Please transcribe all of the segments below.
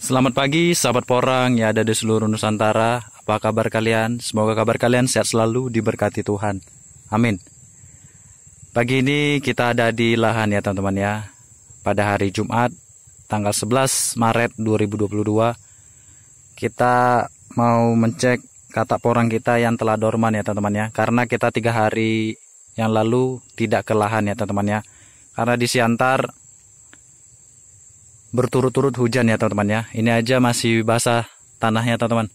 Selamat pagi sahabat porang yang ada di seluruh Nusantara. Apa kabar kalian? Semoga kabar kalian sehat selalu, diberkati Tuhan. Amin. Pagi ini kita ada di lahan ya teman-teman ya. Pada hari Jumat tanggal 11 Maret 2022 kita mau mencek katak porang kita yang telah dorman ya teman-teman ya. Karena kita 3 hari yang lalu tidak ke lahan ya teman-teman ya. Karena di Siantar berturut-turut hujan ya teman-teman ya. Ini aja masih basah tanahnya teman-teman.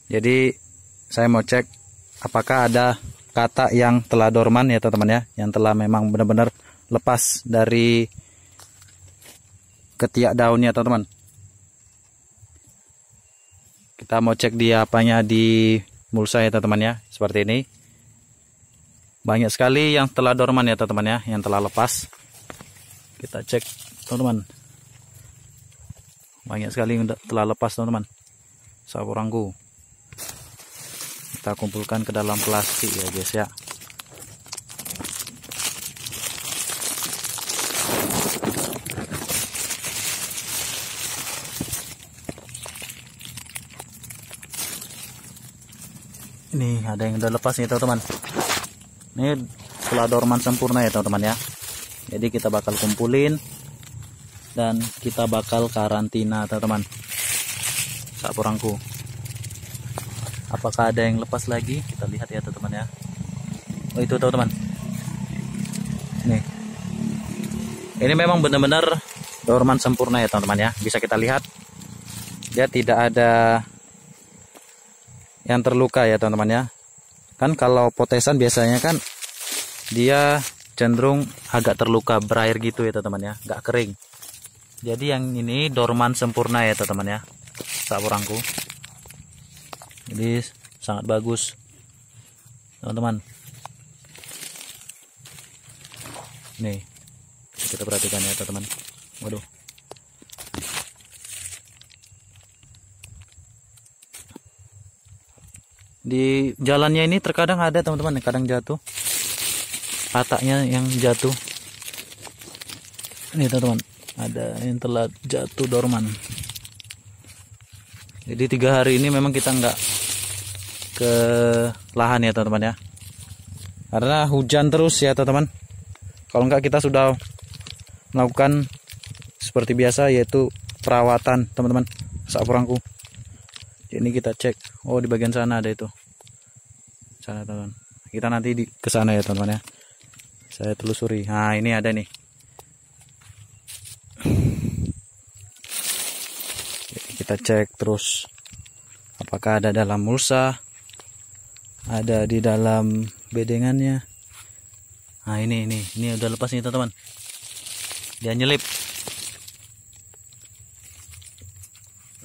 Jadi saya mau cek apakah ada katak yang telah dorman ya teman-teman ya, yang telah memang benar-benar lepas dari ketiak daunnya teman-teman. Kita mau cek di apanya di mulsa ya teman-teman ya, seperti ini. Banyak sekali yang telah dorman ya teman-teman ya, yang telah lepas. Kita cek teman-teman. Banyak sekali yang telah lepas teman-teman. Saporangku. Kita kumpulkan ke dalam plastik ya guys ya. Ini ada yang udah lepas nih teman-teman. Ini telah dorman sempurna ya teman-teman ya. Jadi kita bakal kumpulin dan kita bakal karantina teman-teman. Saporangku. Apakah ada yang lepas lagi? Kita lihat ya teman-teman ya. Oh itu teman-teman. Nih. Ini memang benar-benar dorman sempurna ya teman-teman ya. Bisa kita lihat dia tidak ada yang terluka ya teman-teman ya. Kan kalau potesan biasanya kan dia cenderung agak terluka, berair gitu ya teman-teman ya, nggak kering. Jadi yang ini dorman sempurna ya teman-teman ya, saporangku. Jadi sangat bagus teman-teman. Nih kita perhatikan ya teman-teman. Waduh. Di jalannya ini terkadang ada teman-teman, kadang jatuh kataknya yang jatuh. Ini teman-teman, ada yang telah jatuh dorman. Jadi 3 hari ini memang kita nggak ke lahan ya teman-teman ya, karena hujan terus ya teman-teman. Kalau nggak kita sudah melakukan seperti biasa, yaitu perawatan teman-teman saporangku. Ini kita cek, oh di bagian sana ada itu, sana teman-teman. Kita nanti ke sana ya teman-teman ya, saya telusuri. Nah ini ada nih. Jadi kita cek terus apakah ada dalam mulsa, ada di dalam bedengannya. Nah ini udah lepas nih teman-teman, dia nyelip.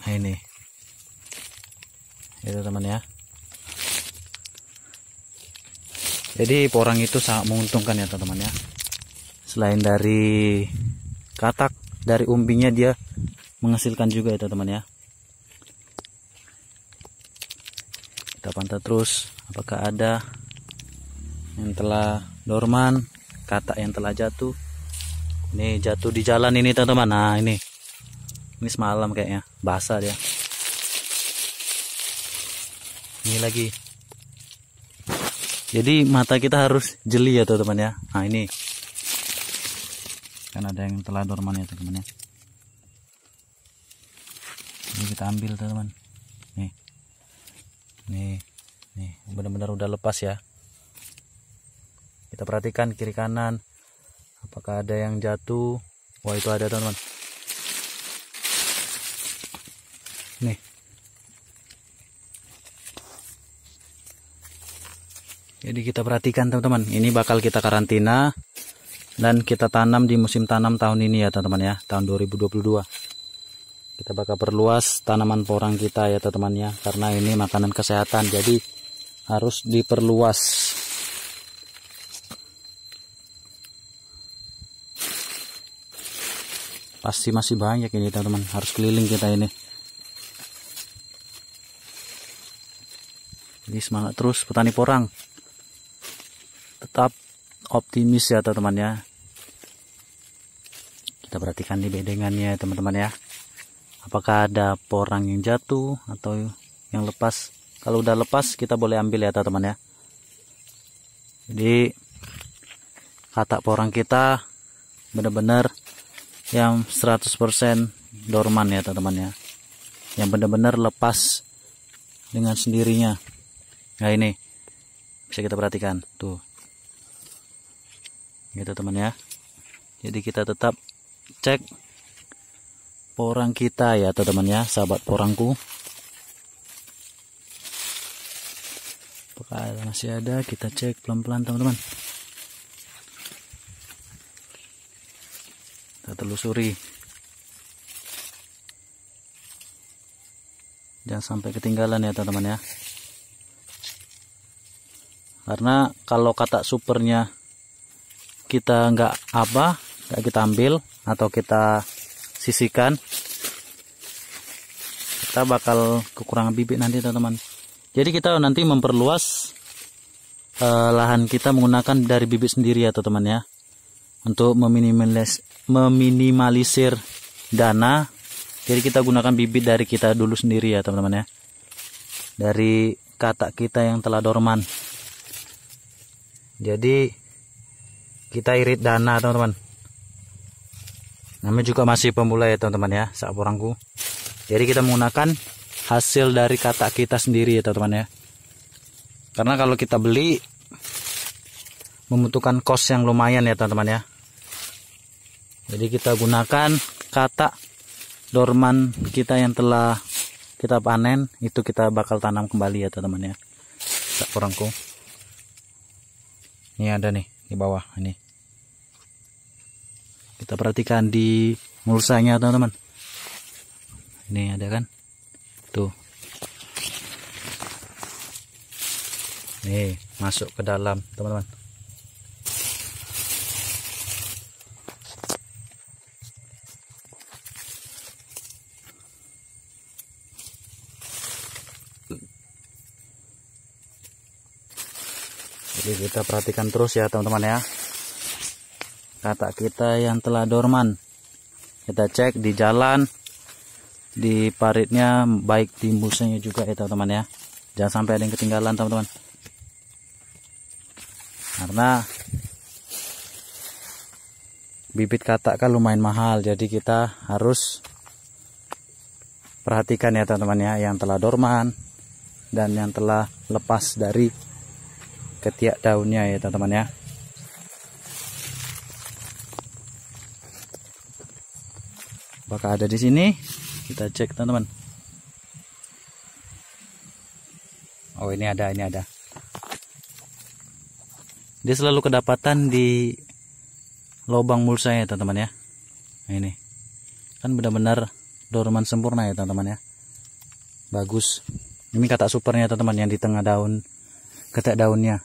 Nah ini itu teman ya. Jadi porang itu sangat menguntungkan ya teman-teman ya. Selain dari katak, dari umbinya dia menghasilkan juga ya teman-teman ya. Kita pantau terus apakah ada yang telah dorman, katak yang telah jatuh. Ini jatuh di jalan ini teman-teman. Nah ini semalam kayaknya basah dia. Ini lagi. Jadi mata kita harus jeli ya teman-teman ya. Nah ini kan ada yang telah dorman ya teman-teman ya. Ini kita ambil teman-teman. Nih benar-benar udah lepas ya. Kita perhatikan kiri kanan, apakah ada yang jatuh. Wah itu ada teman-teman. Nih. Jadi kita perhatikan teman-teman, ini bakal kita karantina dan kita tanam di musim tanam tahun ini ya teman-teman ya, tahun 2022. Kita bakal perluas tanaman porang kita ya teman-teman ya, karena ini makanan kesehatan, jadi harus diperluas. Pasti masih banyak ini teman-teman, harus keliling kita ini. Jadi semangat terus petani porang. Tetap optimis ya teman-teman ya. Kita perhatikan di bedengannya teman-teman ya. apakah ada porang yang jatuh atau yang lepas. Kalau udah lepas kita boleh ambil ya teman-teman ya. Jadi katak porang kita benar-benar yang 100% dorman ya teman-teman ya, yang benar-benar lepas dengan sendirinya. Nah ini bisa kita perhatikan tuh gitu teman ya. Jadi kita tetap cek porang kita ya teman-teman ya, sahabat porangku. Apakah masih ada, kita cek pelan-pelan teman-teman. Kita telusuri, jangan sampai ketinggalan ya teman-teman ya. Karena kalau katak supernya kita nggak kita ambil atau kita sisihkan, kita bakal kekurangan bibit nanti teman-teman. Jadi kita nanti memperluas lahan kita menggunakan dari bibit sendiri ya teman-teman ya, untuk meminimalisir dana. Jadi kita gunakan bibit dari kita dulu sendiri ya teman-teman ya, dari katak kita yang telah dorman. Jadi kita irit dana teman-teman. Namanya juga masih pemula ya teman-teman ya, sahabat porangku. Jadi kita menggunakan hasil dari katak kita sendiri ya teman-teman ya. Karena kalau kita beli membutuhkan kos yang lumayan ya teman-teman ya. Jadi kita gunakan katak dorman kita yang telah kita panen, itu kita bakal tanam kembali ya teman-teman ya, sahabat porangku. Ini ada nih di bawah ini. Kita perhatikan di mulsanya teman-teman. Ini ada kan? Tuh. Nih, masuk ke dalam, teman-teman. Jadi kita perhatikan terus ya, teman-teman ya. Katak kita yang telah dorman. Kita cek di jalan, di paritnya, baik di musanya juga ya teman-teman ya. Jangan sampai ada yang ketinggalan teman-teman, karena bibit katak kan lumayan mahal. Jadi kita harus perhatikan ya teman-teman ya, yang telah dorman dan yang telah lepas dari ketiak daunnya ya teman-teman ya. Apakah ada di sini? Kita cek teman-teman. Oh ini ada, ini ada. Dia selalu kedapatan di lubang mulsa ya teman-teman ya. Nah, ini kan benar-benar dorman sempurna ya teman-teman ya. Bagus. Ini katak supernya teman-teman, yang di tengah daun, ketek daunnya.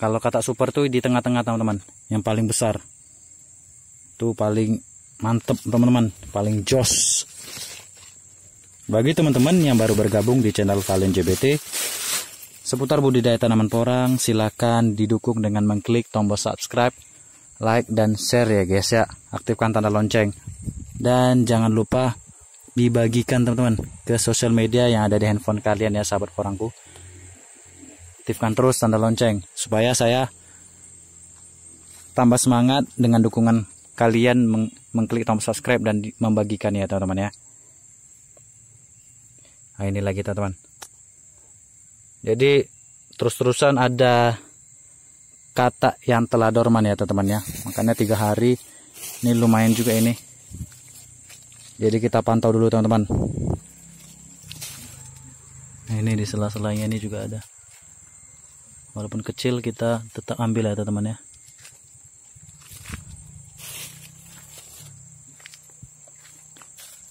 Kalau katak super tuh di tengah-tengah teman-teman, yang paling besar. Tuh paling mantep teman-teman, paling jos. Bagi teman-teman yang baru bergabung di channel Valen JBT seputar budidaya tanaman porang, silakan didukung dengan mengklik tombol subscribe, like dan share ya guys ya. Aktifkan tanda lonceng dan jangan lupa dibagikan teman-teman ke sosial media yang ada di handphone kalian ya sahabat porangku. Aktifkan terus tanda lonceng supaya saya tambah semangat dengan dukungan kalian mengklik tombol subscribe dan membagikan ya teman-teman ya. Nah ini lagi teman-teman. Jadi terus-terusan ada katak yang telah dorman ya teman-teman ya. Makanya 3 hari ini lumayan juga ini. Jadi kita pantau dulu teman-teman. Nah ini di sela-selanya ini juga ada. Walaupun kecil kita tetap ambil ya teman-teman ya.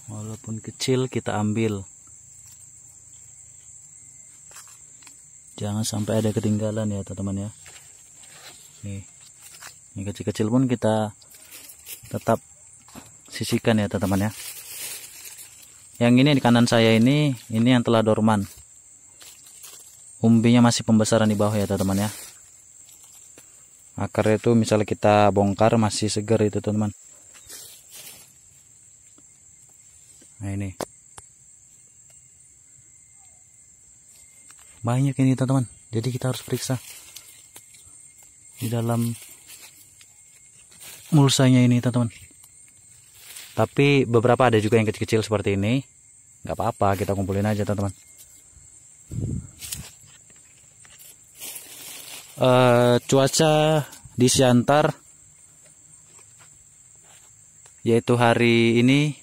Walaupun kecil kita ambil. Jangan sampai ada ketinggalan ya teman-teman ya. Nih, ini kecil-kecil pun kita tetap sisihkan ya teman-teman ya. Yang ini di kanan saya ini yang telah dorman. Umbinya masih pembesaran di bawah ya teman-teman ya. Akarnya itu misalnya kita bongkar masih segar itu teman-teman. Nah ini banyak ini teman-teman, jadi kita harus periksa di dalam mulsanya ini teman-teman. Tapi beberapa ada juga yang kecil-kecil seperti ini, nggak apa-apa, kita kumpulin aja teman-teman. Cuaca di Siantar yaitu hari ini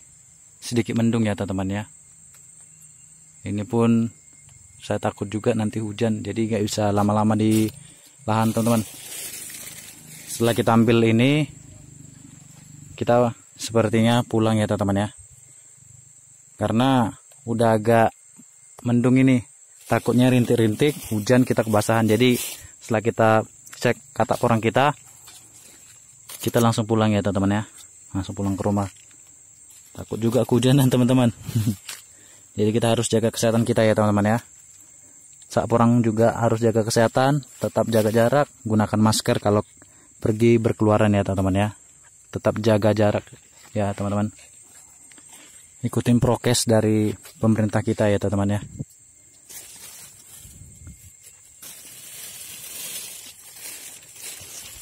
sedikit mendung ya teman-teman ya. Ini pun saya takut juga nanti hujan, jadi nggak bisa lama-lama di lahan teman-teman. Setelah kita ambil ini, kita sepertinya pulang ya teman-teman ya, karena udah agak mendung ini, takutnya rintik-rintik hujan kita kebasahan. Jadi setelah kita cek katak porang kita langsung pulang ya teman-teman ya, langsung pulang ke rumah. Takut juga kehujanan teman-teman. Jadi kita harus jaga kesehatan kita ya teman-teman ya. Sak porang juga harus jaga kesehatan, tetap jaga jarak, gunakan masker kalau pergi berkeluaran ya teman-teman ya. Tetap jaga jarak ya teman-teman. Ikutin prokes dari pemerintah kita ya teman-teman ya.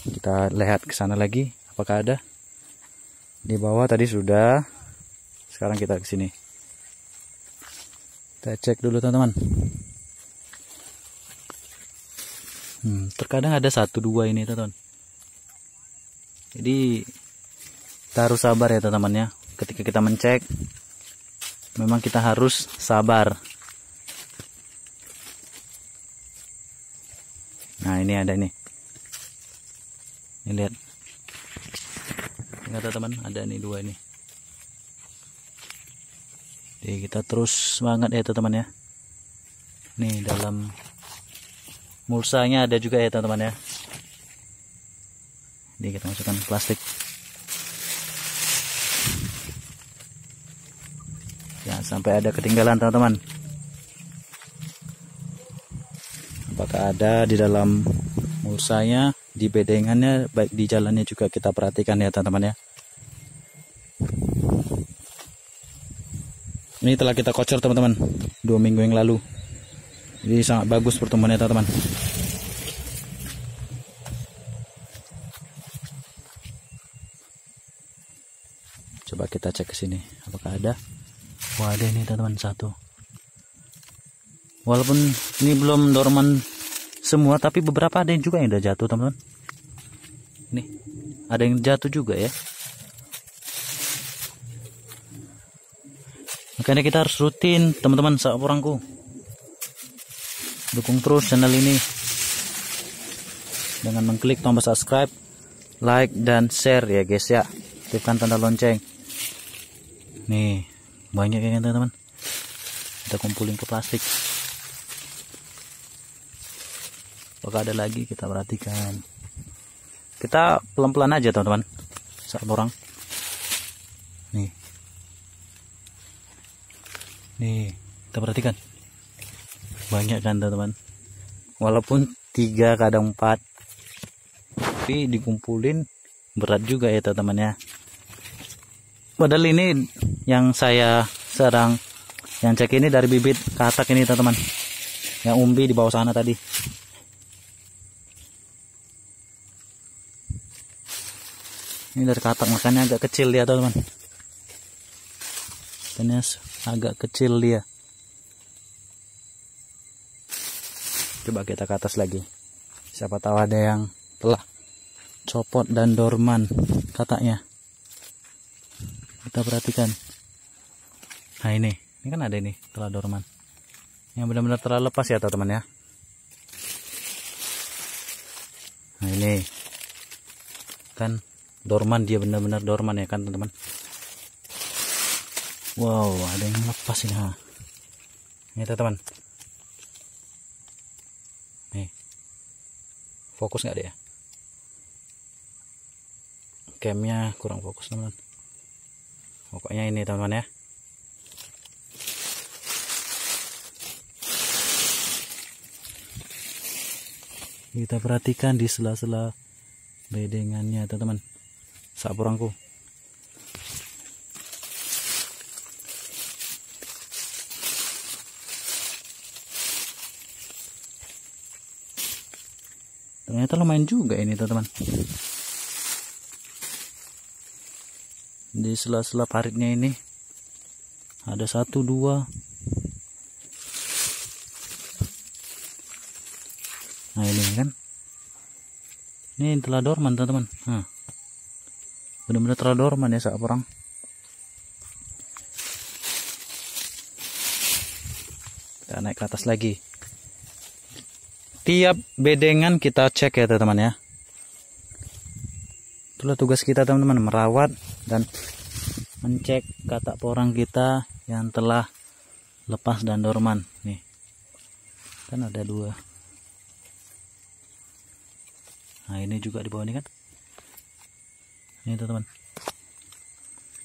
Kita lihat ke sana lagi, apakah ada? Di bawah tadi sudah. Sekarang kita ke sini. Kita cek dulu teman-teman. Terkadang ada 1-2 ini teman-teman. Jadi kita harus sabar ya teman-teman ya. Ketika kita mencek, memang kita harus sabar. Nah ini ada ini. Ini lihat. Ingat teman, ada nih 2 ini. Jadi kita terus semangat ya teman-teman ya. Nih dalam mulsanya ada juga ya teman-teman ya. Jadi kita masukkan plastik. Jangan sampai ada ketinggalan teman-teman. Apakah ada di dalam mulsanya, di bedengannya, baik di jalannya juga kita perhatikan ya teman-teman ya. Ini telah kita kocor teman-teman 2 minggu yang lalu. Jadi sangat bagus pertumbuhannya teman-teman. Coba kita cek ke sini, apakah ada? Wah ada ini teman-teman 1. Walaupun ini belum dorman semua, tapi beberapa ada yang juga yang udah jatuh teman-teman. Nih ada yang jatuh juga ya. Makanya kita harus rutin teman-teman seorangku. Dukung terus channel ini dengan mengklik tombol subscribe, like dan share ya guys ya. Aktifkan tanda lonceng. Nih banyak ya teman-teman. Kita kumpulin ke plastik. Apakah ada lagi, kita perhatikan. Kita pelan-pelan aja teman-teman. Seorang. Nih kita perhatikan. Banyak kan teman-teman. Walaupun 3 kadang 4, tapi dikumpulin berat juga ya teman-teman ya. Padahal ini yang saya sedang yang cek ini dari bibit katak ini teman-teman. Yang umbi di bawah sana tadi. Ini dari katak, makanya agak kecil dia teman-teman. Makanya agak kecil dia. Coba kita ke atas lagi. Siapa tahu ada yang telah copot dan dorman kataknya. Kita perhatikan. Nah ini kan ada ini telah dorman. Yang benar-benar telah lepas ya teman-teman ya. Nah ini kan dorman, dia benar-benar dorman ya kan teman-teman. Wow, ada yang lepas ini. Ini teman-teman. Nih. Fokus nggak dia? Camnya kurang fokus teman-teman. Pokoknya ini teman-teman ya. Kita perhatikan di sela-sela bedengannya teman-teman. Sapurangku. Ternyata lumayan juga ini teman-teman. Di sela-sela paritnya ini ada 1, 2. Nah ini kan, ini telah dorman teman-teman. Benar-benar telah dorman ya saat orang. Kita naik ke atas lagi. Tiap bedengan kita cek ya teman-teman ya. Itulah tugas kita teman-teman, merawat dan mencek katak porang kita yang telah lepas dan dorman. Nih kan ada 2. Nah ini juga di bawah ini kan. Ini teman-teman.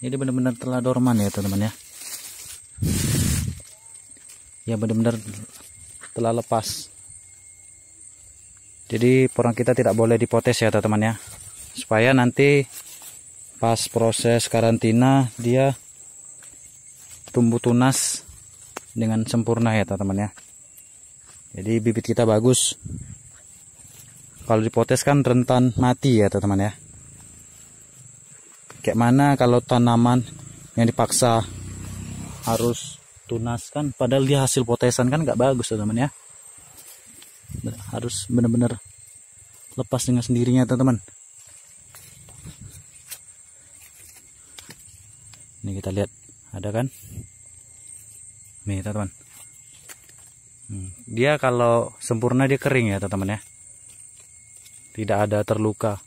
Jadi benar-benar telah dorman ya teman-teman ya. Ya benar-benar telah lepas. Jadi porang kita tidak boleh dipotes ya teman-teman ya, supaya nanti pas proses karantina dia tumbuh tunas dengan sempurna ya teman-teman ya. Jadi bibit kita bagus. Kalau dipotes kan rentan mati ya teman-teman ya. Kayak mana kalau tanaman yang dipaksa harus tunas kan, padahal dia hasil potesan kan nggak bagus teman-teman ya. Harus benar-benar lepas dengan sendirinya teman-teman. Ini kita lihat, ada kan? Nih teman-teman. Dia kalau sempurna dia kering ya teman-teman ya. Tidak ada terluka.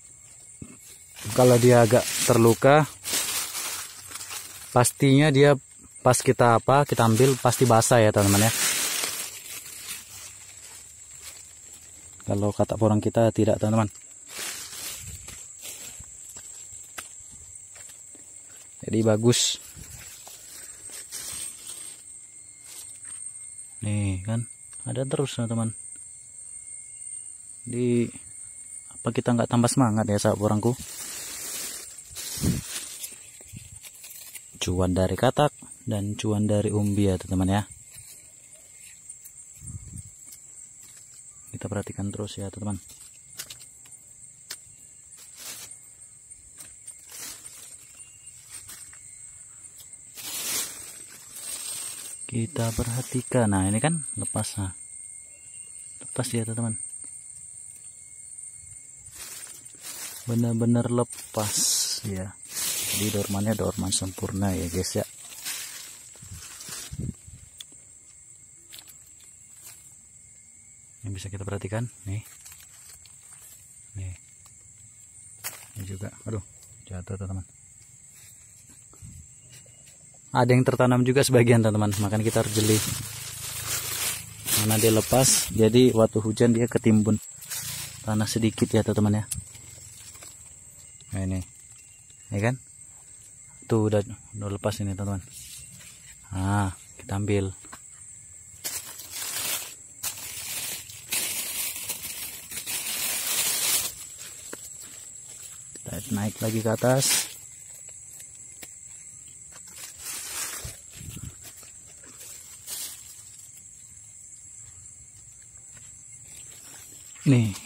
Kalau dia agak terluka, pastinya dia pas kita ambil pasti basah ya teman-teman ya. Kalau katak porang kita tidak teman-teman. Jadi bagus. Nih kan ada terus teman-teman. Di apa kita nggak tambah semangat ya sahabat porangku. Cuan dari katak dan cuan dari umbi ya teman-teman ya. Kita perhatikan terus ya teman-teman. Kita perhatikan. Nah ini kan lepas. Nah, lepas ya teman-teman. Benar-benar lepas ya. Jadi dormannya dorman sempurna ya guys ya. Yang bisa kita perhatikan nih. Ini juga, aduh jatuh teman-teman. Ada yang tertanam juga sebagian teman-teman, makanya kita harus jeli. Karena dia lepas, jadi waktu hujan dia ketimbun tanah sedikit ya teman-teman ya. Nah ini, ya kan? Tuh udah lepas ini teman-teman. Nah kita ambil. Kita naik lagi ke atas. Nih